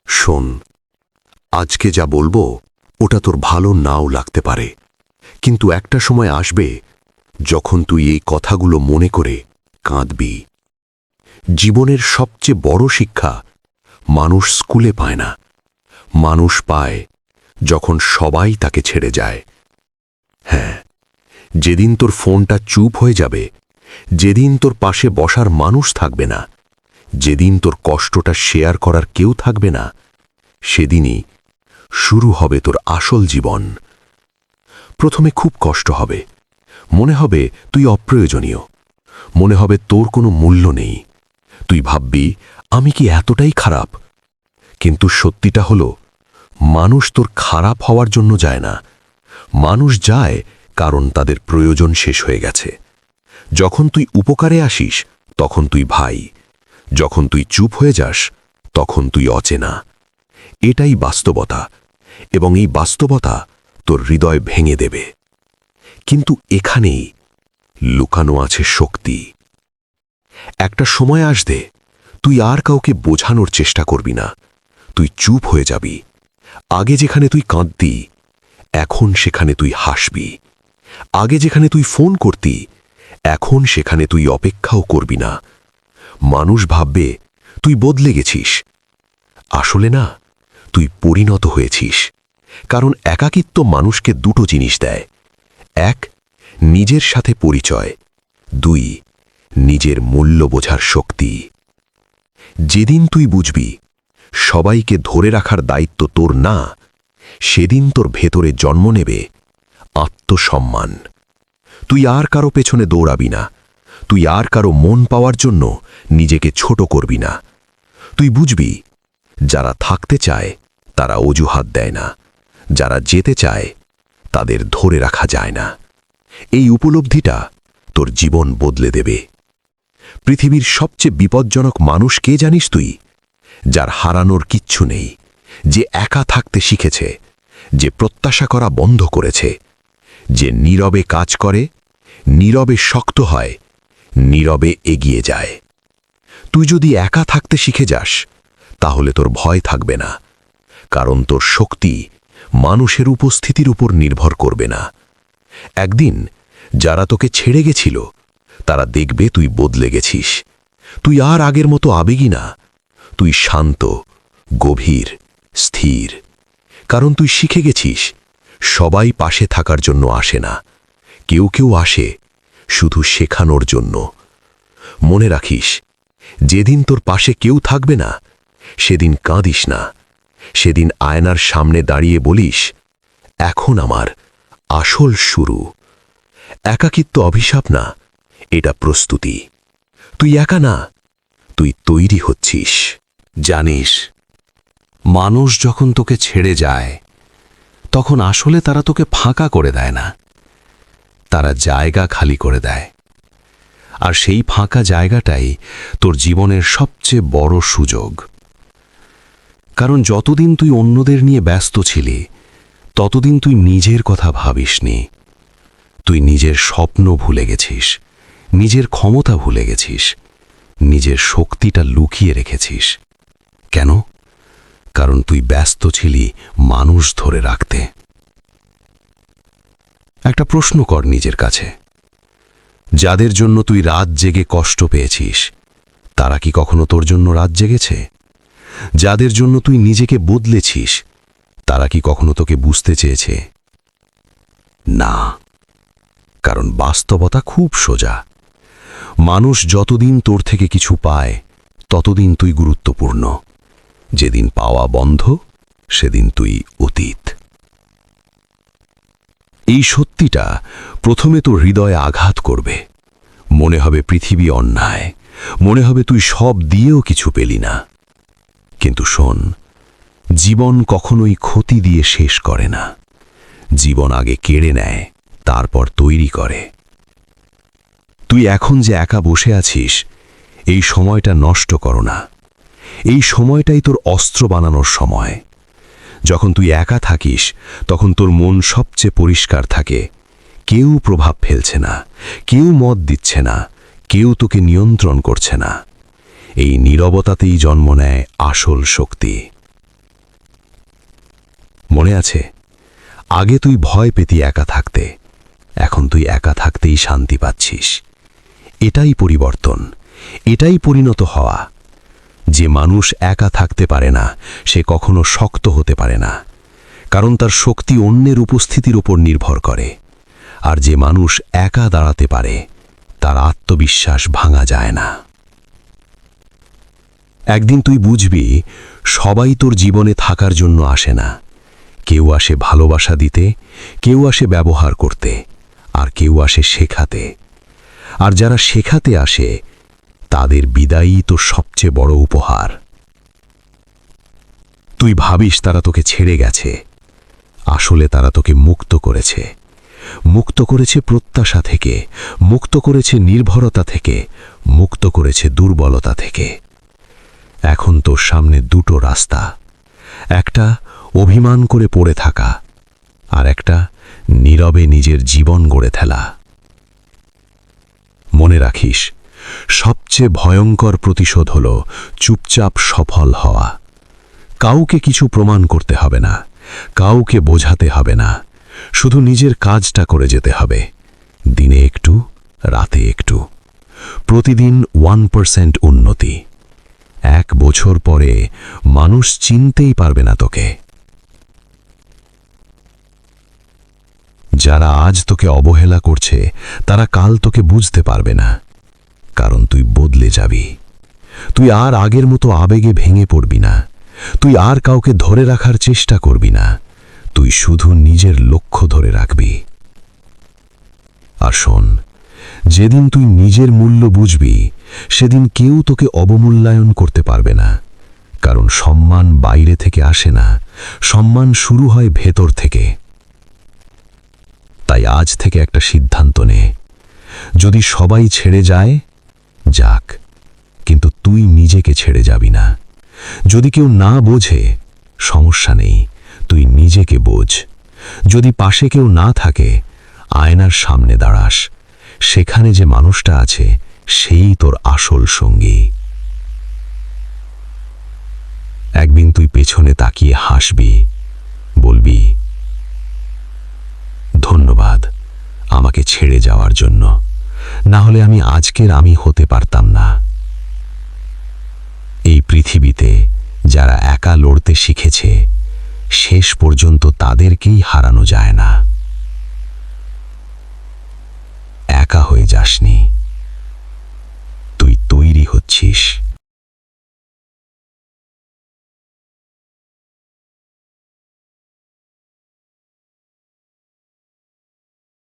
শোন, আজকে যা বলবো ওটা তোর ভালো নাও লাগতে পারে, কিন্তু একটা সময় আসবে যখন তুই এই কথাগুলো মনে করে কাঁদবি। জীবনের সবচেয়ে বড় শিক্ষা মানুষ স্কুলে পায় না, মানুষ পায় যখন সবাই তাকে ছেড়ে যায়। হ্যাঁ, যেদিন তোর ফোনটা চুপ হয়ে যাবে, যেদিন তোর পাশে বসার মানুষ থাকবে না, যেদিন তোর কষ্টটা শেয়ার করার কেউ থাকবে না, সেদিনই শুরু হবে তোর আসল জীবন। প্রথমে খুব কষ্ট হবে, মনে হবে তুই অপ্রয়োজনীয়, মনে হবে তোর কোনো মূল্য নেই। তুই ভাববি আমি কি এতটাই খারাপ? কিন্তু সত্যিটা হলো, মানুষ তোর খারাপ হওয়ার জন্য যায় না, মানুষ যায় কারণ তাদের প্রয়োজন শেষ হয়ে গেছে। যখন তুই উপকারে আসিস তখন তুই ভাই, যখন তুই চুপ হয়ে যাস তখন তুই অচেনা। এটাই বাস্তবতা, এবং এই বাস্তবতা তোর হৃদয় ভেঙে দেবে। কিন্তু এখানেই লুকানো আছে শক্তি। একটা সময় আসবে তুই আর কাউকে বোঝানোর চেষ্টা করবি না, তুই চুপ হয়ে যাবি। আগে যেখানে তুই কাঁদতি, এখন সেখানে তুই হাসবি। আগে যেখানে তুই ফোন করতি, এখন সেখানে তুই অপেক্ষাও করবি না। মানুষ ভাববে তুই বদলে গেছিস, আসলে না, তুই পরিণত হয়েছিস। কারণ একাকিত্ব মানুষকে দুটো জিনিস দেয়: এক, নিজের সাথে পরিচয়; দুই, নিজের মূল্য বোঝার শক্তি। যেদিন তুই বুঝবি সবাইকে ধরে রাখার দায়িত্ব তোর না, সেদিন তোর ভেতরে জন্ম নেবে আত্মসম্মান। তুই আর কারো পেছনে দৌড়াবি না, তুই আর কারো মন পাওয়ার জন্য নিজেকে ছোট করবি না। তুই বুঝবি, যারা থাকতে চায় তারা অজুহাত দেয় না, যারা যেতে চায় তাদের ধরে রাখা যায় না। এই উপলব্ধিটা তোর জীবন বদলে দেবে। পৃথিবীর সবচেয়ে বিপজ্জনক মানুষ কে জানিস তুই? যার হারানোর কিচ্ছু নেই, যে একা থাকতে শিখেছে, যে প্রত্যাশা করা বন্ধ করেছে, যে নীরবে কাজ করে, নীরবে শক্ত হয়, নীরবে এগিয়ে যায়। তুই যদি একা থাকতে শিখে যাস, তাহলে তোর ভয় থাকবে না, কারণ তোর শক্তি মানুষের উপস্থিতির উপর নির্ভর করবে না। একদিন যারা তোকে ছেড়ে গেছিল, তারা দেখবে তুই বদলে গেছিস। তুই আর আগের মতো আবেগী না, তুই শান্ত, গভীর, স্থির। কারণ তুই শিখে গেছিস, সবাই পাশে থাকার জন্য আসে না, কেউ কেউ আসে শুধু শেখানোর জন্য। মনে রাখিস, যেদিন তোর পাশে কেউ থাকবে না, সেদিন কাঁদিস না, সেদিন আয়নার সামনে দাঁড়িয়ে বলিস, এখন আমার আসল শুরু। একাকিত্ব অভিশাপ না, এটা প্রস্তুতি। তুই একা না, তুই তৈরি হচ্ছিস। জানিস, মানুষ যখন তোকে ছেড়ে যায়, তখন আসলে তারা তোকে ফাঁকা করে দেয় না, তারা জায়গা খালি করে দেয়। আর সেই ফাঁকা জায়গাটাই তোর জীবনের সবচেয়ে বড় সুযোগ। কারণ যতদিন তুই অন্যদের নিয়ে ব্যস্ত ছিলি, ততদিন তুই নিজের কথা ভাবিসনি। তুই নিজের স্বপ্ন ভুলে গেছিস, নিজের ক্ষমতা ভুলে গেছিস, নিজের শক্তিটা লুকিয়ে রেখেছিস। কেন? কারণ তুই ব্যস্ত ছিলি মানুষ ধরে রাখতে। একটা প্রশ্ন কর নিজের কাছে, যাদের জন্য তুই রাত জেগে কষ্ট পেয়েছিস, তারা কি কখনো তোর জন্য রাত জেগেছে? যাদের জন্য তুই নিজেকে বদলেছিস, তারা কি কখনো তোকে বুঝতে চেয়েছে? না, কারণ বাস্তবতা খুব সোজা। মানুষ যতদিন তোর থেকে কিছু পায়, ততদিন তুই গুরুত্বপূর্ণ। যেদিন পাওয়া বন্ধ, সেদিন তুই অতীত। এই সত্যিটা প্রথমে তোর হৃদয়ে আঘাত করবে। মনে হবে পৃথিবী অন্যায়, মনে হবে তুই সব দিয়েও কিছু পেলি না। কিন্তু শোন, জীবন কখনোই ক্ষতি দিয়ে শেষ করে না। জীবন আগে কেড়ে নেয়, তারপর তৈরি করে। তুই এখন যে একা বসে আছিস, এই সময়টা নষ্ট করো না। এই সময়টাই তোর অস্ত্র বানানোর সময়। যখন তুই একা থাকিস, তখন তোর মন সবচেয়ে পরিষ্কার থাকে। কেউ প্রভাব ফেলছে না, কেউ মত দিচ্ছে না, কেউ তোকে নিয়ন্ত্রণ করছে না। এই নীরবতাতেই জন্ম নেয় আসল শক্তি। মনে আছে, আগে তুই ভয় পেতি একা থাকতে, এখন তুই একা থাকতেই শান্তি পাচ্ছিস। এটাই পরিবর্তন, এটাই পরিণত হওয়া। যে মানুষ একা থাকতে পারে না সে কখনো শক্ত হতে পারে না, কারণ তার শক্তি অন্যের উপস্থিতির উপর নির্ভর করে। আর যে মানুষ একা দাঁড়াতে পারে তার আত্মবিশ্বাস ভাঙা যায় না। একদিন তুই বুঝবি, সবাই তোর জীবনে থাকার জন্য আসে না। কেউ আসে ভালোবাসা দিতে, কেউ আসে ব্যবহার করতে, আর কেউ আসে শেখাতে। আর যারা শেখাতে আসে তাদের বিদায়ই তো সবচেয়ে বড় উপহার। তুই ভাবিস তারা তোকে ছেড়ে গেছে, আসলে তারা তোকে মুক্ত করেছে। মুক্ত করেছে প্রত্যাশা থেকে, মুক্ত করেছে নির্ভরতা থেকে, মুক্ত করেছে দুর্বলতা থেকে। এখন তোর সামনে দুটো রাস্তা, একটা অভিমান করে পড়ে থাকা, আর একটা নীরবে নিজের জীবন গড়ে ফেলা। মনে রাখিস, সবচেয়ে ভয়ঙ্কর প্রতিশোধ হল চুপচাপ সফল হওয়া। কাউকে কিছু প্রমাণ করতে হবে না, কাউকে বোঝাতে হবে না, শুধু নিজের কাজটা করে যেতে হবে। দিনে একটু, রাতে একটু, প্রতিদিন 1% উন্নতি। 1 বছর পরে মানুষ চিনতেই পারবে না তোকে। যারা আজ তোকে অবহেলা করছে তারা কাল তোকে বুঝতে পারবে না, কারণ তুই বদলে যাবি। তুই আর আগের মতো আবেগে ভেঙে পড়বি না, তুই আর কাউকে ধরে রাখার চেষ্টা করবি না, তুই শুধু নিজের লক্ষ্য ধরে রাখবি। আর শোন, যেদিন তুই নিজের মূল্য বুঝবি সেদিন কেউ তোকে অবমূল্যায়ন করতে পারবে না, কারণ সম্মান বাইরে থেকে আসে না, সম্মান শুরু হয় ভেতর থেকে। তাই আজ থেকে একটা সিদ্ধান্ত নে, যদি সবাই ছেড়ে যায় যাক, কিন্তু তুই নিজেকে ছেড়ে যাবি না। যদি কেউ না বোঝে সমস্যা নেই, তুই নিজেকে বোঝ। যদি পাশে কেউ না থাকে আয়নার সামনে দাঁড়াস, সেখানে যে মানুষটা আছে সেই তোর আসল সঙ্গী। একদিন তুই পেছনে তাকিয়ে হাসবি, বলবি, ধন্যবাদ আমাকে ছেড়ে যাওয়ার জন্য, না হলে আমি আজকের আমি হতে পারতাম না। এই পৃথিবীতে যারা একা লড়তে শিখেছে শেষ পর্যন্ত তাদেরকেই হারানো যায় না। একা হয়ে যাসনি, তুই তৈরি হচ্ছিস।